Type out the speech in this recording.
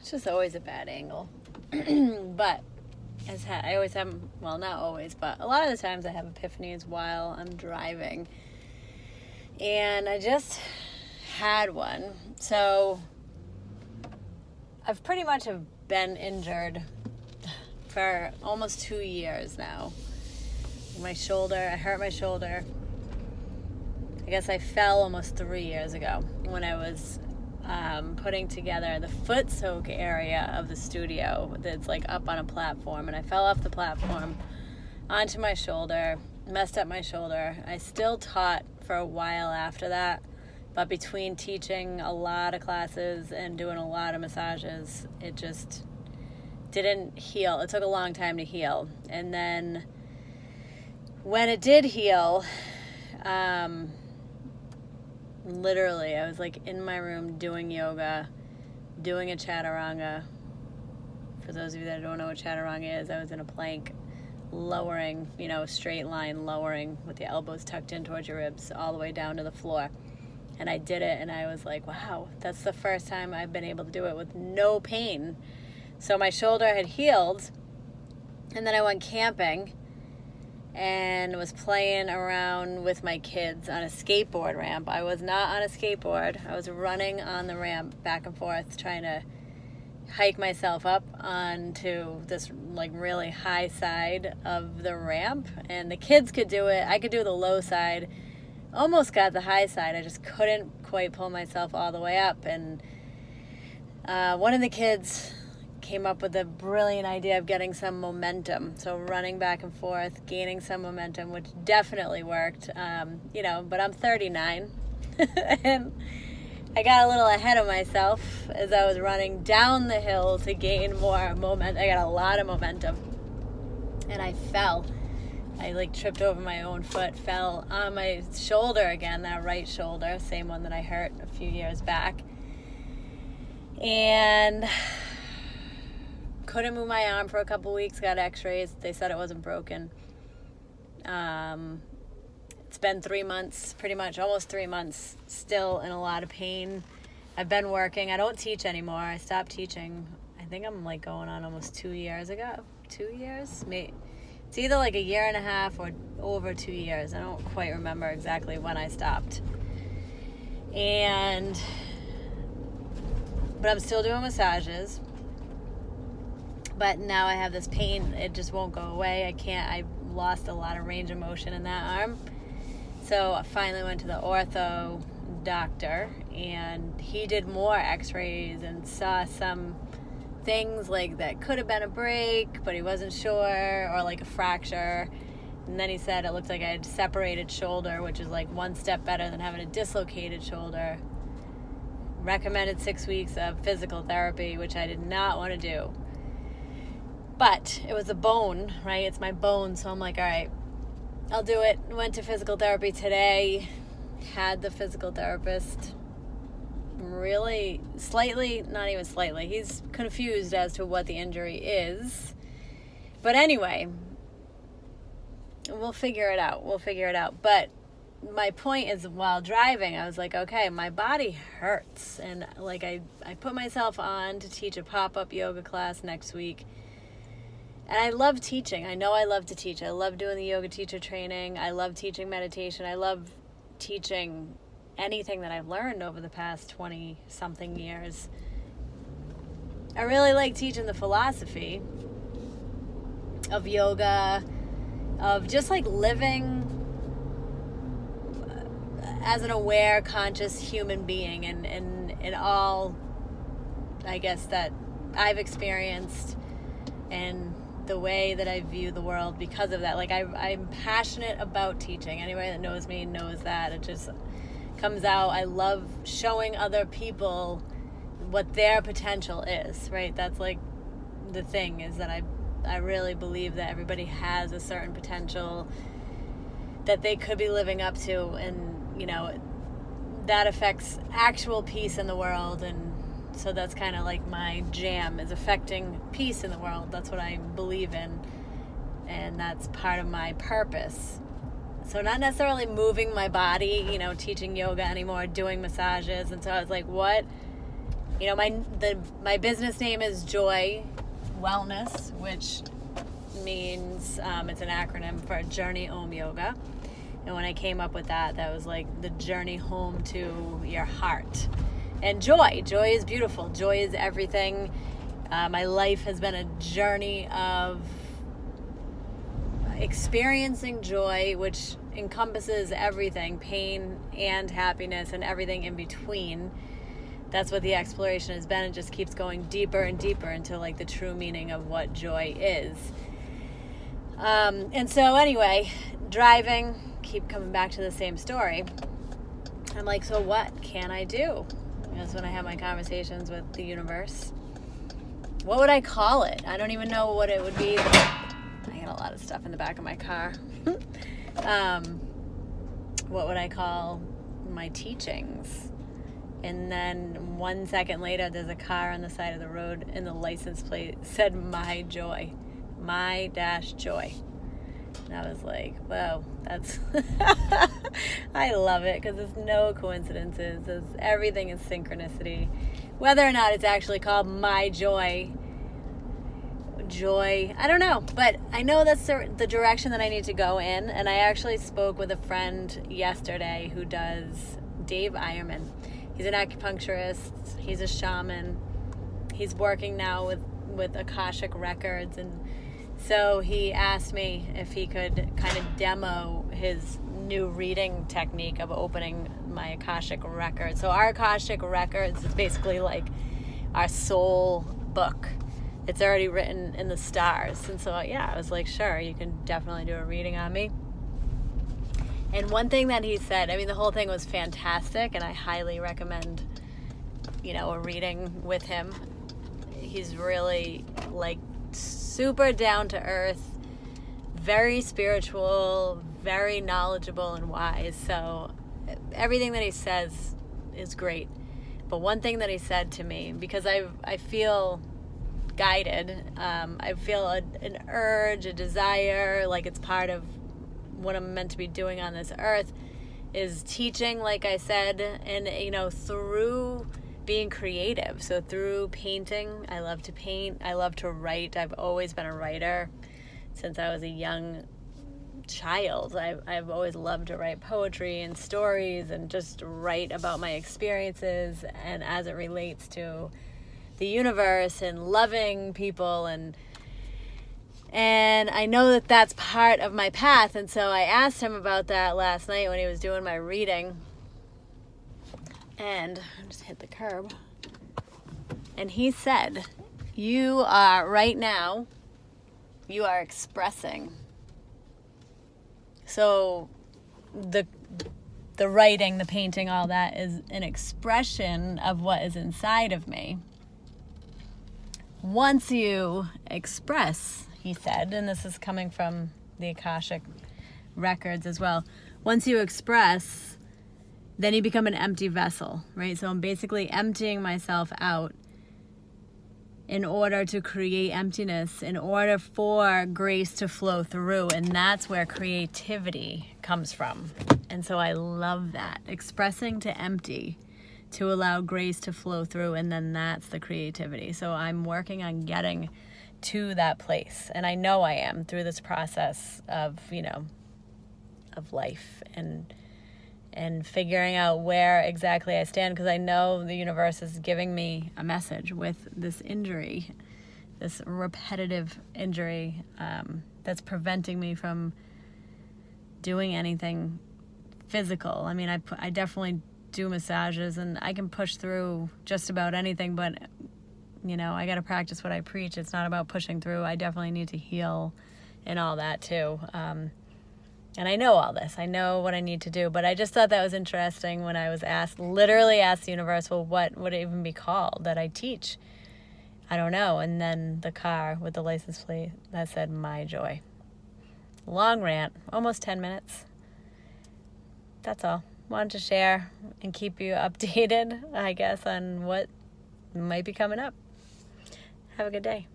It's just always a bad angle. But I always have, well, not always, but a lot of the times I have epiphanies while I'm driving. And I just had one. So I've pretty much have been injured for almost 2 years now. I hurt my shoulder. I guess I fell almost 3 years ago when I was putting together the foot soak area of the studio that's like up on a platform, and I fell off the platform onto my shoulder, messed up my shoulder. I still taught for a while after that, but between teaching a lot of classes and doing a lot of massages, it just didn't heal. It took a long time to heal. And then when it did heal, literally, I was like in my room doing yoga, doing a chaturanga. For those of you that don't know what chaturanga is, I was in a plank, lowering, straight line, lowering with the elbows tucked in towards your ribs all the way down to the floor. And I did it, and I was like, wow, that's the first time I've been able to do it with no pain. So my shoulder had healed, and then I went camping and was playing around with my kids on a skateboard ramp. I was not on a skateboard. I was running on the ramp back and forth, trying to hike myself up onto this like really high side of the ramp. And the kids could do it. I could do the low side. Almost got the high side. I just couldn't quite pull myself all the way up. And one of the kids came up with a brilliant idea of getting some momentum. So running back and forth, gaining some momentum, which definitely worked. But I'm 39 and I got a little ahead of myself as I was running down the hill to gain more momentum. I got a lot of momentum and I fell. I tripped over my own foot, fell on my shoulder again, that right shoulder, same one that I hurt a few years back. And couldn't move my arm for a couple weeks, got x-rays. They said it wasn't broken. It's been 3 months, pretty much almost 3 months, still in a lot of pain. I've been working. I don't teach anymore. I stopped teaching. I think I'm going on almost 2 years ago. 2 years? It's either a year and a half or over 2 years. I don't quite remember exactly when I stopped. But I'm still doing massages. But now I have this pain. It just won't go away. I lost a lot of range of motion in that arm. So I finally went to the ortho doctor, and he did more x-rays and saw some things that could have been a break, but he wasn't sure, or a fracture. And then he said it looked like I had separated shoulder, which is one step better than having a dislocated shoulder. Recommended 6 weeks of physical therapy, which I did not want to do. But it was a bone, right? It's my bone, so I'm all right, I'll do it. Went to physical therapy today, had the physical therapist really not even slightly, he's confused as to what the injury is. But anyway, we'll figure it out. But my point is, while driving, I was okay, my body hurts. And I put myself on to teach a pop-up yoga class next week. And I love teaching. I know I love to teach. I love doing the yoga teacher training. I love teaching meditation. I love teaching anything that I've learned over the past 20-something years. I really like teaching the philosophy of yoga, of just living as an aware, conscious human being, and in all, I guess, that I've experienced, and the way that I view the world because of that. I'm passionate about teaching. Anybody that knows me knows that. It just comes out. I love showing other people what their potential is, right? That's the thing, is that I really believe that everybody has a certain potential that they could be living up to, and that affects actual peace in the world. And so that's kind of my jam, is affecting peace in the world. That's what I believe in, and that's part of my purpose. So not necessarily moving my body, teaching yoga anymore, doing massages. And so I was my business name is Joy Wellness, which means it's an acronym for Journey Om Yoga. And when I came up with that was like the journey home to your heart. And joy is beautiful. Joy is everything. My life has been a journey of experiencing joy, which encompasses everything, pain and happiness and everything in between. That's what the exploration has been. It just keeps going deeper and deeper into like the true meaning of what joy is. And so anyway, driving, keep coming back to the same story. I'm like, so what can I do? That's when I have my conversations with the universe. What would I call it? I don't even know what it would be. I got a lot of stuff in the back of my car. What would I call my teachings? And then 1 second later, there's a car on the side of the road and the license plate said My Joy. My-Joy. And I was like, wow, that's... I love it because there's no coincidences. Everything is synchronicity. Whether or not it's actually called My Joy, I don't know. But I know that's the direction that I need to go in. And I actually spoke with a friend yesterday who does Dave Ironman. He's an acupuncturist. He's a shaman. He's working now with Akashic Records. And so he asked me if he could kind of demo his new reading technique of opening my Akashic Records. So our Akashic Records is basically like our soul book. It's already written in the stars. And so, yeah, I was like, sure, you can definitely do a reading on me. And one thing that he said, I mean, the whole thing was fantastic, and I highly recommend, a reading with him. He's really, like, super down to earth, very spiritual, very knowledgeable and wise. So everything that he says is great. But one thing that he said to me, because I feel guided, I feel an urge, a desire, like it's part of what I'm meant to be doing on this earth, is teaching, like I said, and through being creative. So through painting, I love to paint, I love to write. I've always been a writer since I was a young child. I've always loved to write poetry and stories and just write about my experiences and as it relates to the universe and loving people, and I know that that's part of my path. And so I asked him about that last night when he was doing my reading, and I just hit the curb, and he said, you are right now, you are expressing. So the writing, the painting, all that is an expression of what is inside of me. Once you express, he said, and this is coming from the Akashic Records as well, once you express, then you become an empty vessel, right? So I'm basically emptying myself out in order to create emptiness, in order for grace to flow through. And that's where creativity comes from. And so I love that. Expressing to empty, to allow grace to flow through, and then that's the creativity. So I'm working on getting to that place. And I know I am through this process of, of life and figuring out where exactly I stand, because I know the universe is giving me a message with this injury, this repetitive injury that's preventing me from doing anything physical. I mean, I definitely do massages and I can push through just about anything, but I got to practice what I preach. It's not about pushing through. I definitely need to heal and all that too. And I know all this. I know what I need to do. But I just thought that was interesting when I was literally asked the universe, well, what would it even be called that I teach? I don't know. And then the car with the license plate that said My Joy. Long rant, almost 10 minutes. That's all. Wanted to share and keep you updated, I guess, on what might be coming up. Have a good day.